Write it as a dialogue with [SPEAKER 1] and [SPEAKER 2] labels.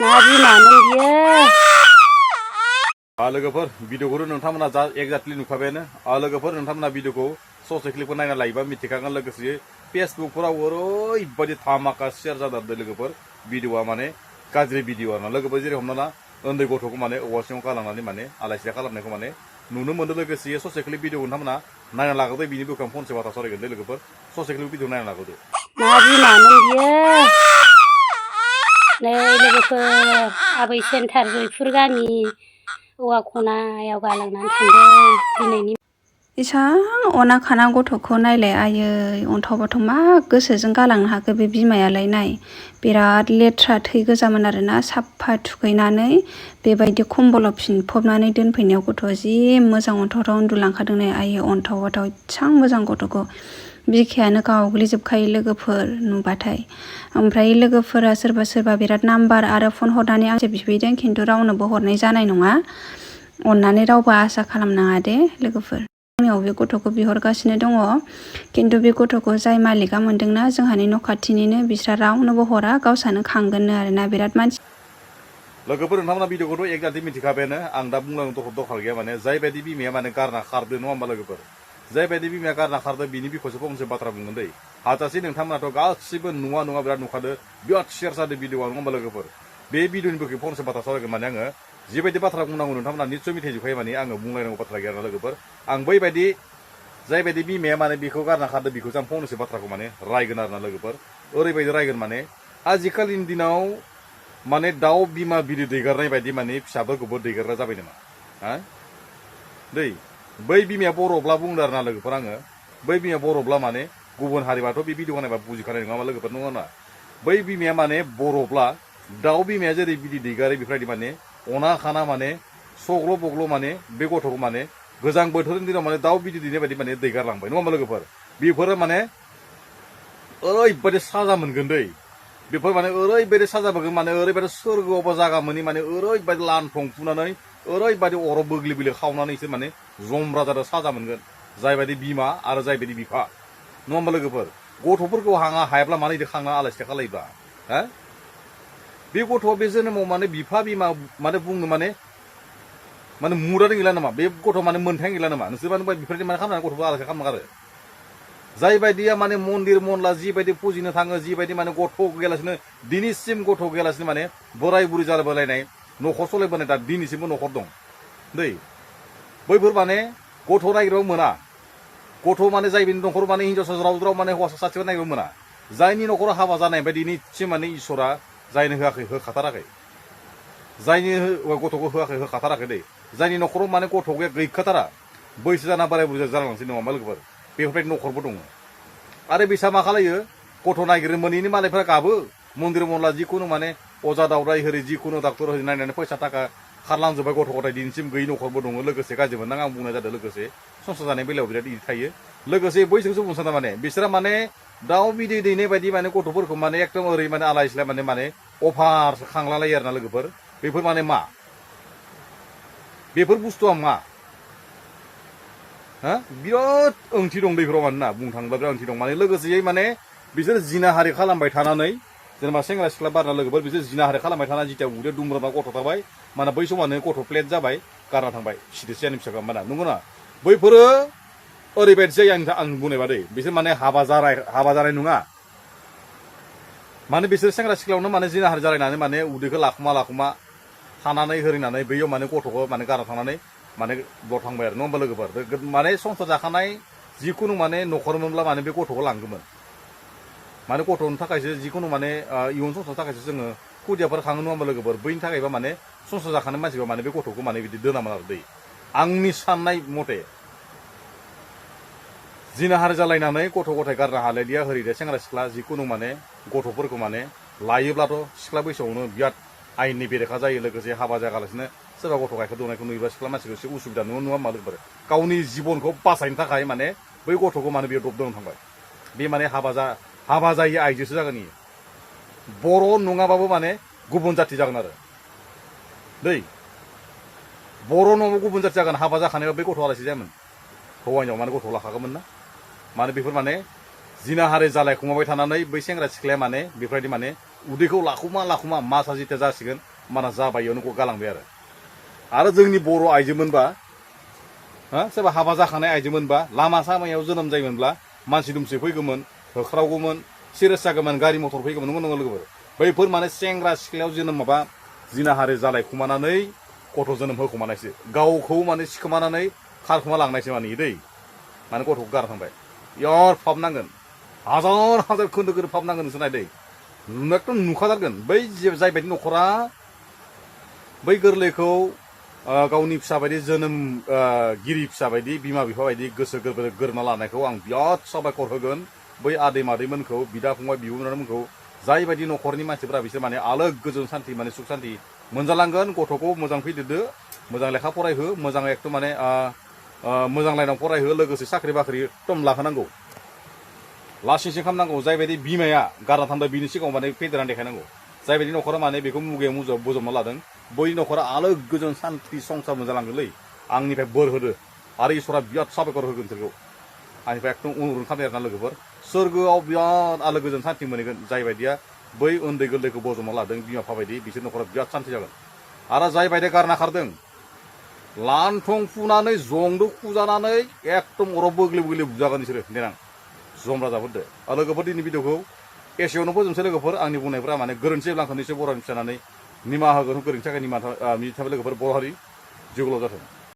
[SPEAKER 1] बिमामोन बियो
[SPEAKER 2] लोगोफोर भिडिअखौ नोंथांमोना जा एक्जाक्टलि नुखाबायानो लोगोफोर नोंथांमोना भिडिअखौ ससे क्लिपखौ नायना लायोबा मिथिखागोन लोगोसे फेसबुकफोराव ओरैबायदि धामाका शेयार जादों लोगोफोर भिडिअआ माने गाज्रि भिडिअ आरोना लोगोफोर जेरै हमना ला उन्दै गथ'खौ माने औवा सिङाव गालांनानै माने आलाय सिलाय खालामनायखौ माने नुनो मोनदों लोगोसे ससे क्लिप भिडिअ नोंथांमोना नायना लागोदो बिनि बोखां फंसे बाथ्रा सावरायगोन दे लोगोफोर ससे क्लिप भिडिअ नायना लागोदो
[SPEAKER 1] बिमामोन बियो नै लोगोफोर आबै सेन्टार जयपुर गामि औवा खनायाव गालांनानै थांदों दिनैनि
[SPEAKER 3] इसां अना खाना गथ'खौ नायलाय आयै अन्थाव बाथाव मा गोसोजों गालांनो हाखो बे बिमायालाय नाय बिराद लेथ्रा थै गोजामोन आरोना साफा थुखैनानै बेबायदि खम्बलाव फिनफबनानै दोनफैनायाव गथ'आ जि मोजां अन्थाव उन्दुलांखादों नै आयै अन्थाव बाथाव इसां मोजां गथ'खौ बिखायानो गावग्लिजोबखायो लोगोफोर नुबाथाय ओमफ्राय लोगोफोरा सोरबा सोरबा बिराद नाम्बार आरो फन हरनानै आंसो बिफैदों खिन्थु रावनोबो हरनाय जानाय नङा अननानै रावबो आसा खालामनाङा दे लोगोफोर आंनियाव बे गथ'खौ बिहरगासिनो दङ खिन्थु बे गथ'खौ जाय मालिका मोनदोंना जोंहानि न' खाथिनिनो बिस्रा रावनोबो हरा गावसानो खांगोननो आरोना बिराद मानसि
[SPEAKER 2] लोगोफोर नोंथांमोना भिडिअखौथ' एक्जाक्टलि मिथिखाबायानो आं दा बुंलांनो दरखार गैया माने जायबायदि बिमाया माने गारना खारदो नङा होमबा लोगोफोर जायबायदि बिमाया गारना खारदो बिनि बिखयसो फंसे बाथ्रा बुंगोन दै हाजासे नोंथांमोनाथ' गासिबो नुवा बिराद नुखादो बिराद शेयार जादों भिडिअआ नङा होमबा लोगोफोर बे भिडिअनि बोखै फंसे बाथ्रा सावरायगोन माने आङो जिबायदि बाथ्रा बुंनांगौ नोंथांमोना निस्सय मिथिजोबखायो माने आङो बुंलायनांगौ बाथ्रा गैया लोगोफोर आं बैबायदि जायबायदि बिमाया माने बेखौ गारना खारदो बेखौ आं फंनैसो बाथ्राखौ माने रायगोन आरोना लोगोफोर ओरैबायदि रायगोन माने आजिखालिनि दिनाव माने दाउ बिमा बिदै दैगारनाय बायदि माने फिसाफोरखौबो दैगारग्रा जाबाय नामा हा दै बै बिमाया बर'ब्ला बुंदों आरोना लोगोफोर आङो बै बिमाया बर'ब्ला माने गुबुन हारिबाथ' बे भिडिअ नायबा बुजिखानाय नङा लोगोफोर नङा ना बै बिमाया माने बर'ब्ला दाउ बिमाया जेरै बिदै दैगारो बेफोरबायदि माने अना खाना माने सग्ल' बग्ल' माने बे गथ'खौ माने गोजां बोथोरनि दिनाव माने दाउ बिदै दैनाय बायदि माने दैगारलांबाय नङा होमबा लोगोफोर बेफोरो माने ओरैबायदि साजा मोनगोन दै बेफोर माने ओरैबायदि साजा मोनगोन माने ओरैबायदि सोरगोआवबा जागा मोनि माने ओरैबायदि लानथं फुनानै ओरैबायदि अराव बोग्लि बोग्लि खावनानैसो माने जमब्रा जादों साजा मोनगोन जायबायदि बिमा आरो जायबायदि बिफा नङा होमबा लोगोफोर गथ'फोरखौ हायाब्ला मानो इदि खांना आलाय सिलाय खालायोब्ला हा बे गथ'आ बे जोनोमाव माने बिफा बिमा माने बुंनो माने मुरानो गैला नामा बे गथ' माने मोनथाय गैला नामा नोंसोर माने बेफोरबायदि माने खालामनानै गथ'खौ आलाय सिलाय खालामनो आरो जायबायदिया माने मन्दिर मनला जिबायदि फुजिनो थाङो जिबायदि माने गथ' गैयालासिनो दिनैसिम गथ' गैयालासिनो माने बोराय बुरि जालायनाय न'खर सलायबोनाय दा दिनैसिमबो न'खर दं दै बैफोर माने गथ' नागिरबाबो मोना गथ' माने जायनि न'खराव माने हिनजावसा ज्राव माने हौवासा सासेबो नागिरबाबो मोना जायनि न'खराव हाबा जानाय बायदि दिनैसिम माने इसोरा जायनो होआखै होखाथाराखै जायनि गथ'खौ होखाथाराखै दै जायनि न'खराव माने गथ' गैखाथारा बैसो जाना बोराय बुरि जालांसै नङा होमबा लोगोफोर बेफोरबायदि न'खरबो दङ आरो बिसा मा खालायो गथ' नागिरनो मोनैनि मालायफोरा गाबो मन्दिर मनला जिखुनु माने अजा दावदाय होरै जिखुनु डाक्टर होरै नायनानै फैसा थाखा खारलांजोब्बाय गथ' गथाय दिनैसिम गैयै न'खरबो दङ लोगोसे गाज्रि मोननाङा आं बुंनाय जादों लोगोसे संसार जानाय बेलायाव बिराद इदि थायो लोगोसे बैसोरसो बुंनो सानदों माने बिसोरा माने दाउ बिदै दैनाय बायदि माने गथ'फोरखौ माने एकदम ओरै माने आलाय सिलाय माने अभार खांलालायो आरोना लोगोफोर बेफोर माने मा बेफोर बुस्थुआ मा हा बिराद ओंथि दं दैफोराव मानोना बुंनो थाङोब्ला बिराद ओंथि दं माने लोगोसेयै माने बिसोर जिनाहारि खालामबाय थानानै जेनेबा सेंग्रा सिख्ला बारना लोगोफोर बिसोर जिनाहारि खालामबाय थानानै जिथिया उदैयाव दुमब्राबा गथ' थाबाय माने बै समावनो गथ' प्लेट जाबाय गारना थांबाय सिदेसियानि फिसाखौ माना नंगौना बैफोरो ओरैबायदि जायो आं बुंनाय बादै बिसोर माने हाबा जानाय नङा माने बिसोर सेंग्रा सिख्लायावनो माने जिनाहारि जालायनानै माने उदैखौ लाखुमा थानानै होरिनानै बैयाव माने गथ'खौ माने गारना थांनानै माने बर थांबाय आरो नङा होमबा लोगोफोर माने संसार जाखानाय जिखुनु माने न'खरमोनब्ला माने बे गथ'खौ लांगौमोन माने गथ'नि थाखायसो जिखुनु माने इयुन संसारनि थाखायसो जोङो खुदियाफोर खाङो नङा होमबा लोगोफोर बैनि थाखायबा माने संसार जाखानाय मानसिबा माने बे गथ'खौ माने बिदि दोनामोन आरो दै आंनि साननाय मथे जिनाहारि जालायनानै गथ' गथाय गारनो हालायदिया होरिदे सेंग्रा सिख्ला जिखुनु माने गथ'फोरखौ माने लायोब्लाथ' सिख्ला बैसोआवनो बिराद आयेननि बेरेखा जायो लोगोसे हाबा जायालासिनो सोरबा गथ' गायखेर दौनायखौ नुयोबा सिख्ला मानसिखौ एसे उसुबिदा नङा होमबा लोगोफोर गावनि जिबनखौ बासायनो थाखाय माने बै गथ'खौ माने बेयो दबदों थांबाय बे माने हाबा जायै आइजोसो जागोन इयो बर' नङाबाबो माने गुबुन जाथि जागोन आरो दै बर' नङाबा गुबुन जाथि जागोन हाबा जाखानायबा बे गथ' आलासि जायामोन हौवानियाव माने गथ' लाखागौमोन ना माने बेफोर माने जिनाहारि जालायखुमाबाय थानानै बै सेंग्रा सिख्लाया माने बेफोरबायदि माने उदैखौ लाखुमा मासा जिथिया जासिगोन माना जाबाय इयावनो गालांबाय आरो जोंनि बर' आइजोमोनबा सोरबा हाबा जाखानाय आइजोमोनबा लामा सामायाव जोनोम जायोमोनब्ला मानसि दुमसि फैगौमोन होख्रावगौमोन सिरियास जागौमोन गारि मथर फैगौमोन नंगौ नङा लोगोफोर बैफोर माने सेंग्रा सिख्लायाव जोनोम माबा जिनाहारि जालायखुमानानै गथ' जोनोम होखुमानायसो गावखौ माने सिखोमानानै खारखुमा लांनायसो माने दै माने गथ'खौ गारना थांबाय इयाव फाब नांगोन हाजार हाजार खोन्दो खोन्दो फाब नांगोन नोंसोर नायदै एकदम नुखाथारगोन बै जायबायदि न'खरा बै गोरलैखौ गावनि फिसा बायदि जोनोम गिरि फिसा बायदि बिमा बिफा बायदि गोसो गोरबो गोरोबना लानायखौ आं बिराद साबायखर होगोन बै आदै मादैमोनखौ बिदा फंबाय बिब'मोनखौ जायबायदि न'खरनि मानसिफोरा बिसोर माने आलो गोजोन सान्थि माने सुख सान्थि मोनजालांगोन गथ'खौ मोजां फेदेरदो मोजां लेखा फरायहो मोजां एकदम माने मोजां लाइनाव फरायहो लोगोसे साख्रि बाख्रि एकदम लाहोनांगौ लासिंसिं खालामनांगौ जायबायदि बिमाया गारना थांदों बिनि सिगाङाव माने फेदेरनानै देखायनांगौ जायबायदि न'खरा माने बेखौ मुगायाव बोजबना लादों बै न'खरा आलो गोजोन सान्थि संसार मोनजालांगोनलै आंनिफ्राय बोर होदो आरो इसोरा बिराद साबायखर होगोन बिसोरखौ आंनिफ्राय एकदम अनुरोध खालामबाय आरोना लोगोफोर सोरगोआव बिराद आलो गोजोन सान्थि मोनहैगोन जायबायदिया बै उन्दै गोरलैखौ बजबना लादों बिमा बिफा बायदि बिसोर न'खरा बिराद सान्थि जागोन आरो जायबायदि गारना खारदों लान्थं फुनानै जंदो फुजानानै एकदम अराव बोग्ले बोग्ले बुजागोन बिसोरो देनां जमरा जाबोदो लोगोफोर दिनै भिडिअखौ एसेयावनो फोजोबनोसै लोगोफोर आंनि बुंनायफ्रा माने गोरोन्थि जाब्ला आं खननैसो बर'नि फिसानानै निमाहा होगोन गोरोन्थि थाखाय निमाहा थाबाय लोगोफोर बर' हारि जिउल' जाथों